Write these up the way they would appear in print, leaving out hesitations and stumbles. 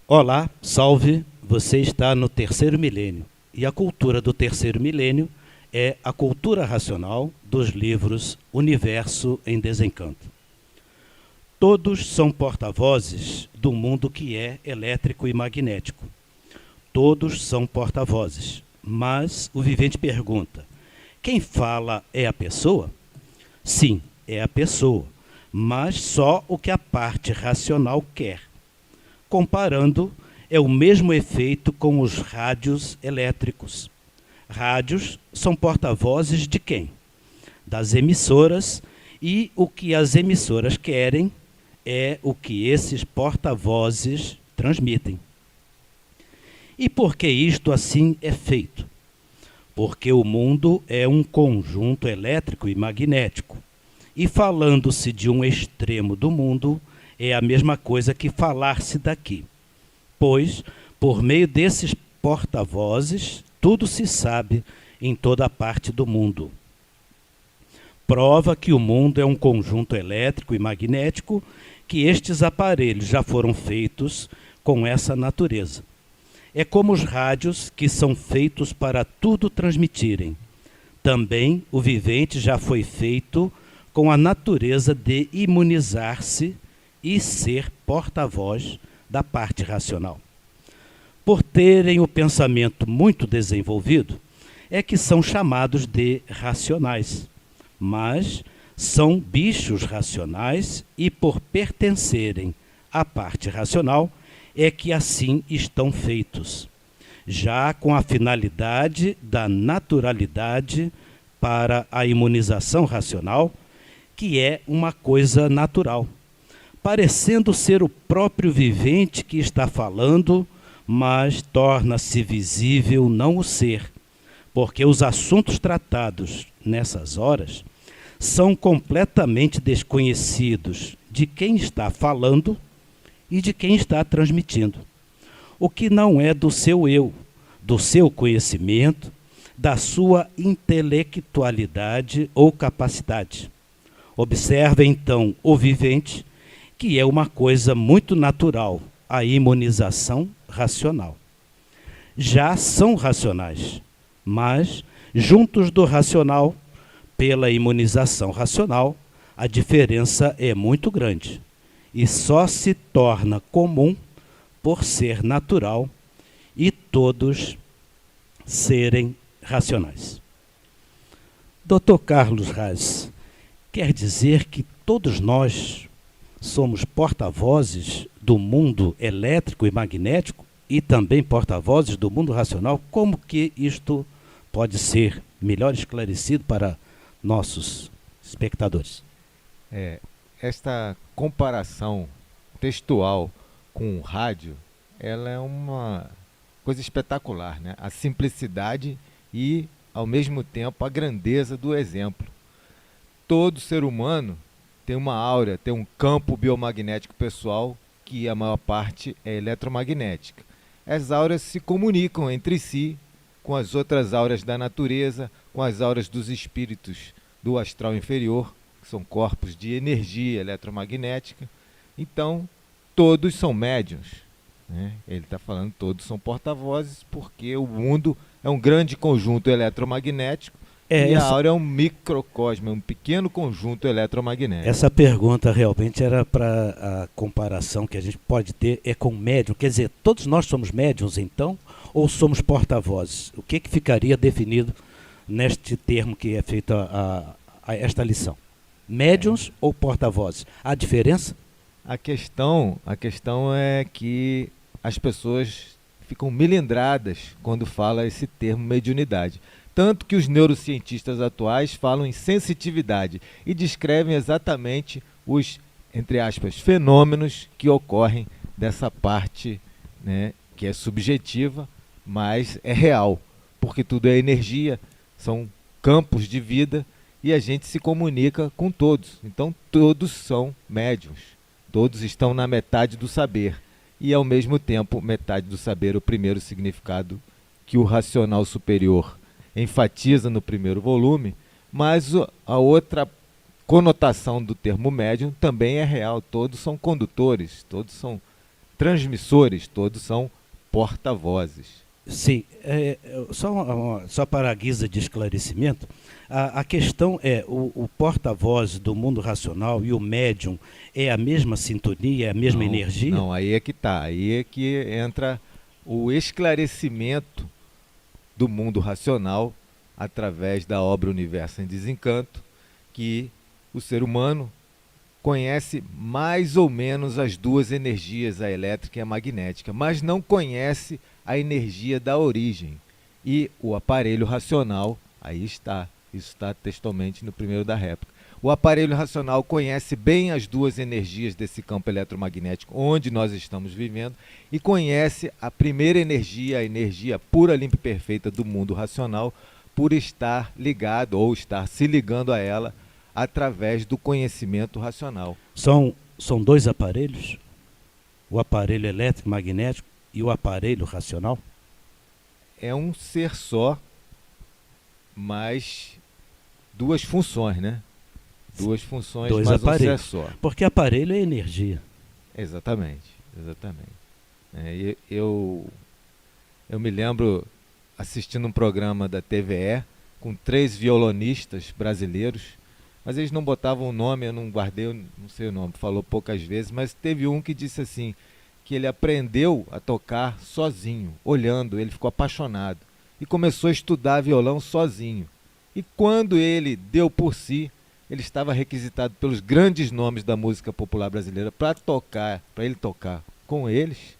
Olá, salve! Você está no terceiro milênio. E a cultura do terceiro milênio é a cultura racional dos livros Universo em Desencanto. Todos são porta-vozes do mundo que é elétrico e magnético. Todos são porta-vozes. Mas o vivente pergunta: quem fala é a pessoa? Sim, é a pessoa, mas só o que a parte racional quer. Comparando, é o mesmo efeito com os rádios elétricos. Rádios são porta-vozes de quem? Das emissoras, e o que as emissoras querem é o que esses porta-vozes transmitem. E por que isto assim é feito? Porque o mundo é um conjunto elétrico e magnético. E falando-se de um extremo do mundo, é a mesma coisa que falar-se daqui. Pois, por meio desses porta-vozes, tudo se sabe em toda parte do mundo. Prova que o mundo é um conjunto elétrico e magnético, que estes aparelhos já foram feitos com essa natureza. É como os rádios que são feitos para tudo transmitirem. Também o vivente já foi feito com a natureza de imunizar-se e ser porta-voz da parte racional. Por terem o pensamento muito desenvolvido, é que são chamados de racionais. Mas são bichos racionais e, por pertencerem à parte racional, é que assim estão feitos, já com a finalidade da naturalidade para a imunização racional, que é uma coisa natural, parecendo ser o próprio vivente que está falando, mas torna-se visível não o ser, porque os assuntos tratados nessas horas são completamente desconhecidos de quem está falando e de quem está transmitindo. O que não é do seu eu, do seu conhecimento, da sua intelectualidade ou capacidade. Observe então o vivente, que é uma coisa muito natural, a imunização racional. Já são racionais, mas juntos do racional, pela imunização racional, a diferença é muito grande e só se torna comum por ser natural e todos serem racionais. Dr. Carlos Raz, quer dizer que todos nós somos porta-vozes do mundo elétrico e magnético e também porta-vozes do mundo racional? Como que isto pode ser melhor esclarecido para nossos espectadores? Esta comparação textual com o rádio, ela é uma coisa espetacular, né? A simplicidade e, ao mesmo tempo, a grandeza do exemplo. Todo ser humano tem uma áurea, tem um campo biomagnético pessoal, que a maior parte é eletromagnética. As áureas se comunicam entre si com as outras áureas da natureza, com as áureas dos espíritos do astral inferior, que são corpos de energia eletromagnética. Então, todos são médiuns, né? Ele está falando todos são porta-vozes, porque o mundo é um grande conjunto eletromagnético e a áurea é um microcosmo, um pequeno conjunto eletromagnético. Essa pergunta realmente era para a comparação que a gente pode ter com médium. Quer dizer, todos nós somos médiums então, ou somos porta-vozes? O que ficaria definido neste termo que é feito a esta lição? Médiums ou porta-vozes? Há diferença? A questão é que as pessoas ficam melindradas quando fala esse termo mediunidade. Tanto que os neurocientistas atuais falam em sensitividade e descrevem exatamente os, entre aspas, fenômenos que ocorrem dessa parte, né, que é subjetiva, mas é real, porque tudo é energia, são campos de vida e a gente se comunica com todos. Então todos são médiuns, todos estão na metade do saber e ao mesmo tempo metade do saber, o primeiro significado que o racional superior enfatiza no primeiro volume, mas a outra conotação do termo médium também é real, todos são condutores, todos são transmissores, todos são porta-vozes. Sim, só para a guisa de esclarecimento, a questão é, o porta-voz do mundo racional e o médium é a mesma sintonia, é a mesma energia? Não, aí é que tá, aí é que entra o esclarecimento do mundo racional através da obra Universo em Desencanto, que o ser humano conhece mais ou menos as duas energias, a elétrica e a magnética, mas não conhece a energia da origem. E o aparelho racional, aí está, isso está textualmente no primeiro da réplica. O aparelho racional conhece bem as duas energias desse campo eletromagnético onde nós estamos vivendo e conhece a primeira energia, a energia pura, limpa e perfeita do mundo racional, por estar ligado ou estar se ligando a ela através do conhecimento racional. São dois aparelhos? O aparelho elétrico magnético e o aparelho racional? É um ser só, mas duas funções, né? Duas funções, dois mas aparelhos. Um ser só. Porque aparelho é energia. Exatamente, exatamente. Eu me lembro assistindo um programa da TVE com 3 violonistas brasileiros, mas eles não botavam o nome, eu não guardei, eu não sei o nome, falou poucas vezes, mas teve um que disse assim, que ele aprendeu a tocar sozinho, olhando, ele ficou apaixonado e começou a estudar violão sozinho. E quando ele deu por si, ele estava requisitado pelos grandes nomes da música popular brasileira para ele tocar com eles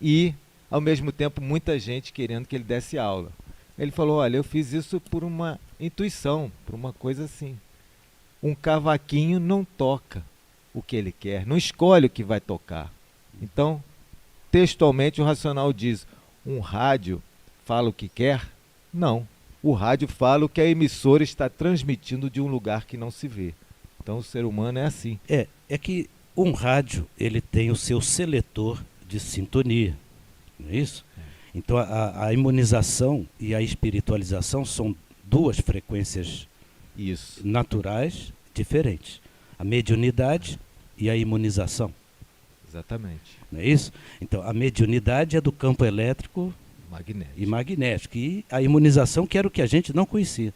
e, ao mesmo tempo, muita gente querendo que ele desse aula. Ele falou, olha, eu fiz isso por uma intuição, por uma coisa assim. Um cavaquinho não toca o que ele quer, não escolhe o que vai tocar. Então, textualmente o racional diz, um rádio fala o que quer? Não. O rádio fala o que a emissora está transmitindo de um lugar que não se vê. Então o ser humano é assim. É que um rádio, ele tem o seu seletor de sintonia, não é isso? Então a imunização e a espiritualização são duas frequências naturais diferentes. A mediunidade e a imunização. Exatamente. Não é isso? Então a mediunidade é do campo elétrico magnético. E magnético. E a imunização, que era o que a gente não conhecia.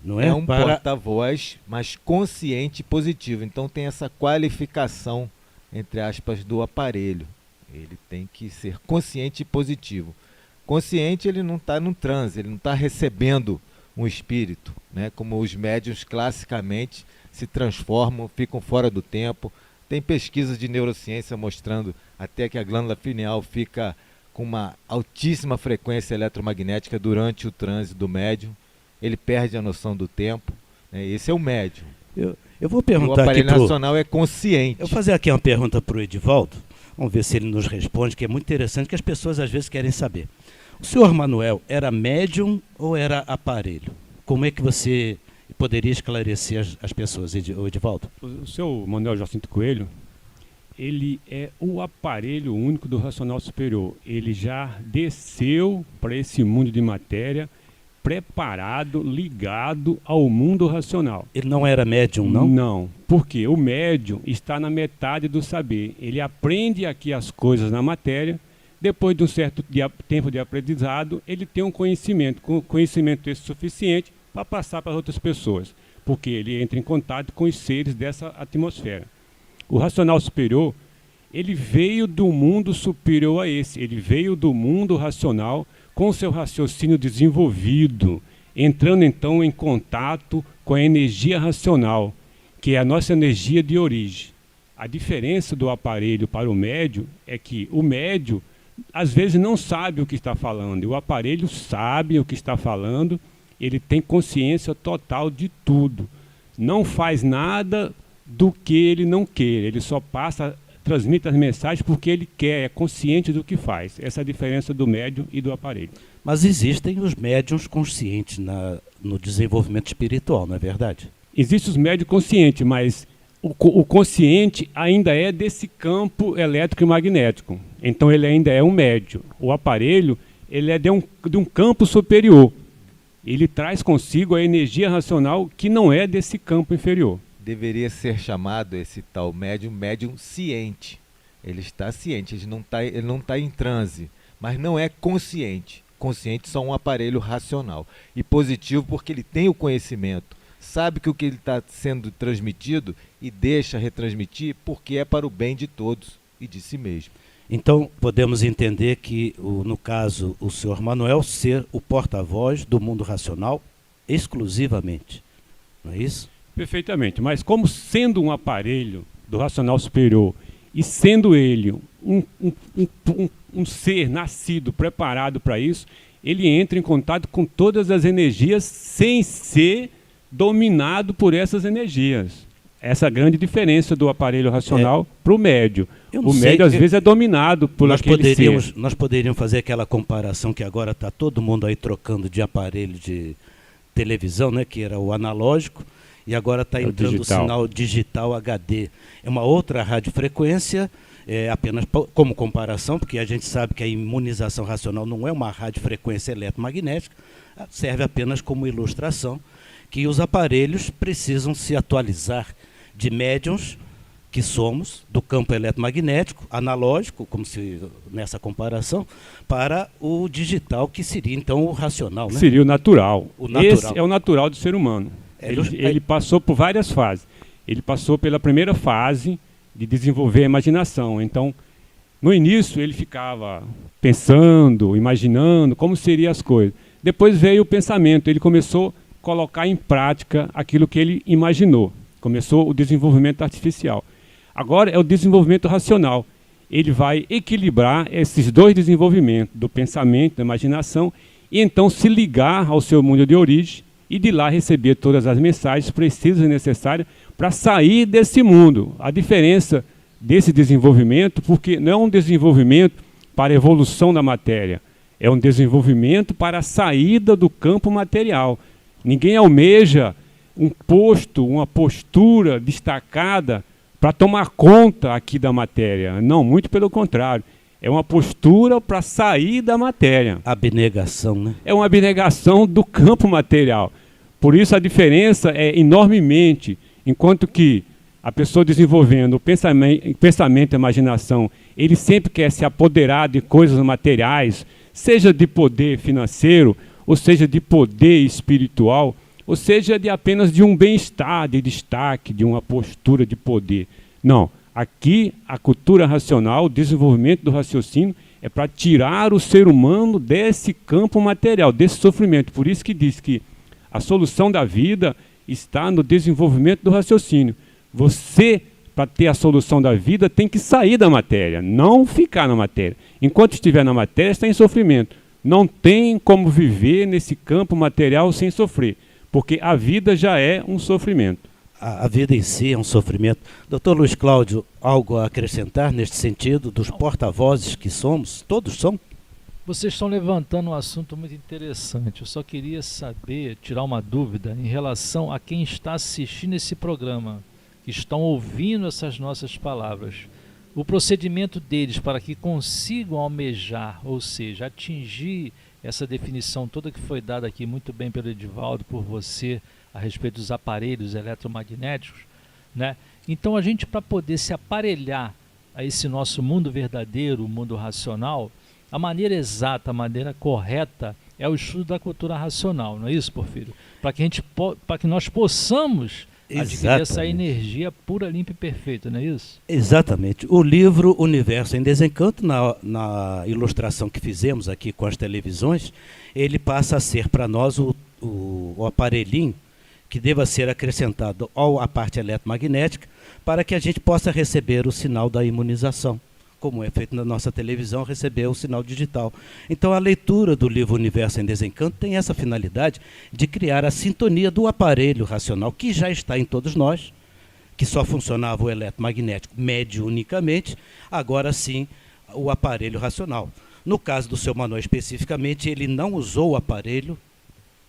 Não é? É um porta-voz, mas consciente e positivo. Então tem essa qualificação, entre aspas, do aparelho. Ele tem que ser consciente e positivo. Consciente, ele não está num transe, ele não está recebendo um espírito, né? Como os médiuns classicamente se transformam, ficam fora do tempo. Tem pesquisas de neurociência mostrando até que a glândula pineal fica com uma altíssima frequência eletromagnética durante o transe do médium. Ele perde a noção do tempo, né? Esse é o médium. Eu vou perguntar aqui. O aparelho racional é consciente. Eu vou fazer aqui uma pergunta para o Edivaldo. Vamos ver se ele nos responde, que é muito interessante, que as pessoas às vezes querem saber. O senhor Manuel era médium ou era aparelho? Como é que você poderia esclarecer as pessoas, Edivaldo? O seu Manuel Jacinto Coelho, ele é o aparelho único do racional superior. Ele já desceu para esse mundo de matéria preparado, ligado ao mundo racional. Ele não era médium, não? Não, porque o médium está na metade do saber. Ele aprende aqui as coisas na matéria, depois de um certo tempo de aprendizado, ele tem um conhecimento esse suficiente para passar para outras pessoas, porque ele entra em contato com os seres dessa atmosfera. O racional superior, ele veio do mundo superior a esse, ele veio do mundo racional com seu raciocínio desenvolvido, entrando então em contato com a energia racional, que é a nossa energia de origem. A diferença do aparelho para o médium é que o médium às vezes não sabe o que está falando, e o aparelho sabe o que está falando, ele tem consciência total de tudo. Não faz nada do que ele não quer, ele só transmite as mensagens porque ele quer, é consciente do que faz. Essa é a diferença do médium e do aparelho. Mas existem os médiums conscientes no desenvolvimento espiritual, não é verdade? Existem os médiums conscientes, mas o consciente ainda é desse campo elétrico e magnético. Então ele ainda é um médium. O aparelho, ele é de um campo superior. Ele traz consigo a energia racional que não é desse campo inferior. Deveria ser chamado esse tal médium ciente, Ele está ciente, ele não tá em transe, mas não é consciente. Consciente só um aparelho racional. E positivo porque ele tem o conhecimento, sabe que o que ele está sendo transmitido e deixa retransmitir porque é para o bem de todos e de si mesmo. Então, podemos entender que, no caso, o senhor Manuel ser o porta-voz do mundo racional exclusivamente, não é isso? Perfeitamente, mas como sendo um aparelho do racional superior e sendo ele um ser nascido, preparado para isso, ele entra em contato com todas as energias sem ser dominado por essas energias. Essa é a grande diferença do aparelho racional para o médio. O médio, às vezes, é dominado por aquele ser. Nós poderíamos fazer aquela comparação que agora está todo mundo aí trocando de aparelho de televisão, né, que era o analógico, e agora está entrando o sinal digital HD. É uma outra radiofrequência, apenas como comparação, porque a gente sabe que a imunização racional não é uma radiofrequência eletromagnética, serve apenas como ilustração, que os aparelhos precisam se atualizar de médiums que somos, do campo eletromagnético, analógico, como se nessa comparação, para o digital, que seria então o racional, né? Seria o natural. O natural. Esse é o natural do ser humano. Ele passou por várias fases. Ele passou pela primeira fase de desenvolver a imaginação. Então, no início, ele ficava pensando, imaginando como seriam as coisas. Depois veio o pensamento, ele começou a colocar em prática aquilo que ele imaginou. Começou o desenvolvimento artificial. Agora é o desenvolvimento racional. Ele vai equilibrar esses dois desenvolvimentos, do pensamento, da imaginação, e então se ligar ao seu mundo de origem e de lá receber todas as mensagens precisas e necessárias para sair desse mundo. A diferença desse desenvolvimento, porque não é um desenvolvimento para a evolução da matéria, é um desenvolvimento para a saída do campo material. Ninguém almeja um posto, uma postura destacada para tomar conta aqui da matéria. Não, muito pelo contrário. É uma postura para sair da matéria. Abnegação, né? É uma abnegação do campo material. Por isso a diferença é enormemente. Enquanto que a pessoa desenvolvendo o pensamento e a imaginação, ele sempre quer se apoderar de coisas materiais, seja de poder financeiro, ou seja de poder espiritual, ou seja apenas de um bem-estar, de destaque, de uma postura de poder. Não, aqui a cultura racional, o desenvolvimento do raciocínio é para tirar o ser humano desse campo material, desse sofrimento. Por isso que diz que a solução da vida está no desenvolvimento do raciocínio. Você, para ter a solução da vida, tem que sair da matéria, não ficar na matéria. Enquanto estiver na matéria, está em sofrimento. Não tem como viver nesse campo material sem sofrer, porque a vida já é um sofrimento. A vida em si é um sofrimento. Doutor Luiz Cláudio, algo a acrescentar neste sentido dos porta-vozes que somos? Todos são? Vocês estão levantando um assunto muito interessante. Eu só queria saber, tirar uma dúvida em relação a quem está assistindo esse programa, que estão ouvindo essas nossas palavras. O procedimento deles para que consigam almejar, ou seja, atingir essa definição toda que foi dada aqui muito bem pelo Edivaldo, por você, a respeito dos aparelhos eletromagnéticos, né? Então a gente, para poder se aparelhar a esse nosso mundo verdadeiro, o mundo racional, a maneira exata, a maneira correta é o estudo da cultura racional, não é isso, Porfírio? Para que nós possamos adquirir essa energia pura, limpa e perfeita, não é isso? Exatamente. O livro Universo em Desencanto, na ilustração que fizemos aqui com as televisões, ele passa a ser para nós o aparelhinho que deva ser acrescentado à parte eletromagnética para que a gente possa receber o sinal da imunização, como é feito na nossa televisão, receber o sinal digital. Então a leitura do livro Universo em Desencanto tem essa finalidade de criar a sintonia do aparelho racional que já está em todos nós, que só funcionava o eletromagnético mediunicamente, agora sim o aparelho racional. No caso do seu Manuel especificamente, ele não usou o aparelho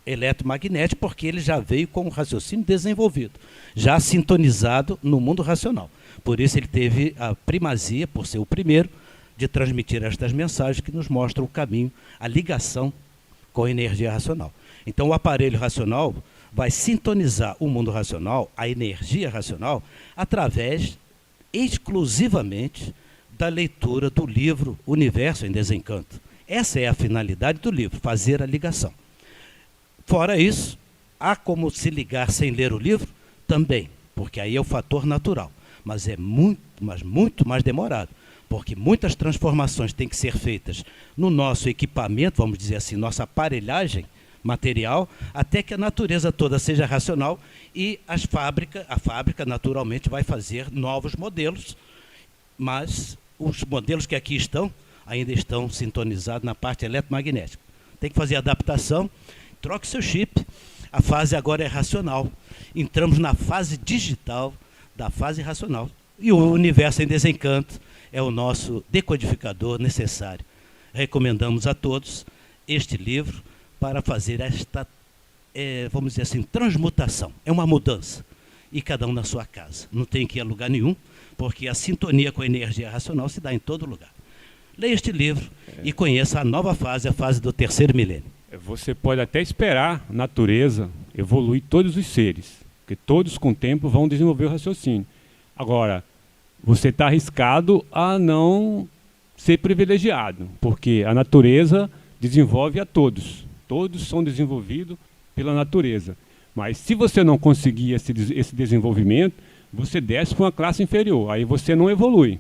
eletromagnético porque ele já veio com o raciocínio desenvolvido, já sintonizado no mundo racional. Por isso ele teve a primazia, por ser o primeiro, de transmitir estas mensagens que nos mostram o caminho, a ligação com a energia racional. Então o aparelho racional vai sintonizar o mundo racional, a energia racional, através exclusivamente da leitura do livro Universo em Desencanto. Essa é a finalidade do livro, fazer a ligação. Fora isso, há como se ligar sem ler o livro? Também, porque aí é o fator natural. Mas é muito mais demorado, porque muitas transformações têm que ser feitas no nosso equipamento, vamos dizer assim, nossa aparelhagem material, até que a natureza toda seja racional e a fábrica naturalmente vai fazer novos modelos, mas os modelos que aqui estão, ainda estão sintonizados na parte eletromagnética. Tem que fazer adaptação, troque seu chip, a fase agora é racional. Entramos na fase digital da fase racional. E o Universo em Desencanto é o nosso decodificador necessário. Recomendamos a todos este livro para fazer esta, vamos dizer assim, transmutação. É uma mudança. E cada um na sua casa. Não tem que ir a lugar nenhum, porque a sintonia com a energia racional se dá em todo lugar. Leia este livro e conheça a nova fase, a fase do terceiro milênio. Você pode até esperar a natureza evoluir todos os seres, porque todos com o tempo vão desenvolver o raciocínio. Agora, você está arriscado a não ser privilegiado, porque a natureza desenvolve a todos. Todos são desenvolvidos pela natureza. Mas se você não conseguir esse desenvolvimento, você desce para uma classe inferior, aí você não evolui.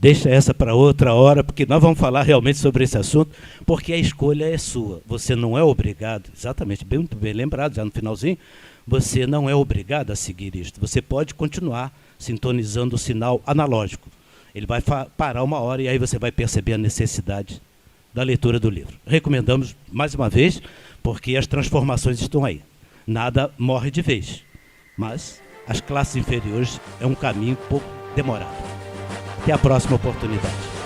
Deixa essa para outra hora, porque nós vamos falar realmente sobre esse assunto, porque a escolha é sua. Você não é obrigado, exatamente, muito bem lembrado, já no finalzinho, você não é obrigado a seguir isto. Você pode continuar sintonizando o sinal analógico. Ele vai parar uma hora e aí você vai perceber a necessidade da leitura do livro. Recomendamos, mais uma vez, porque as transformações estão aí. Nada morre de vez, mas as classes inferiores é um caminho pouco demorado. Até a próxima oportunidade.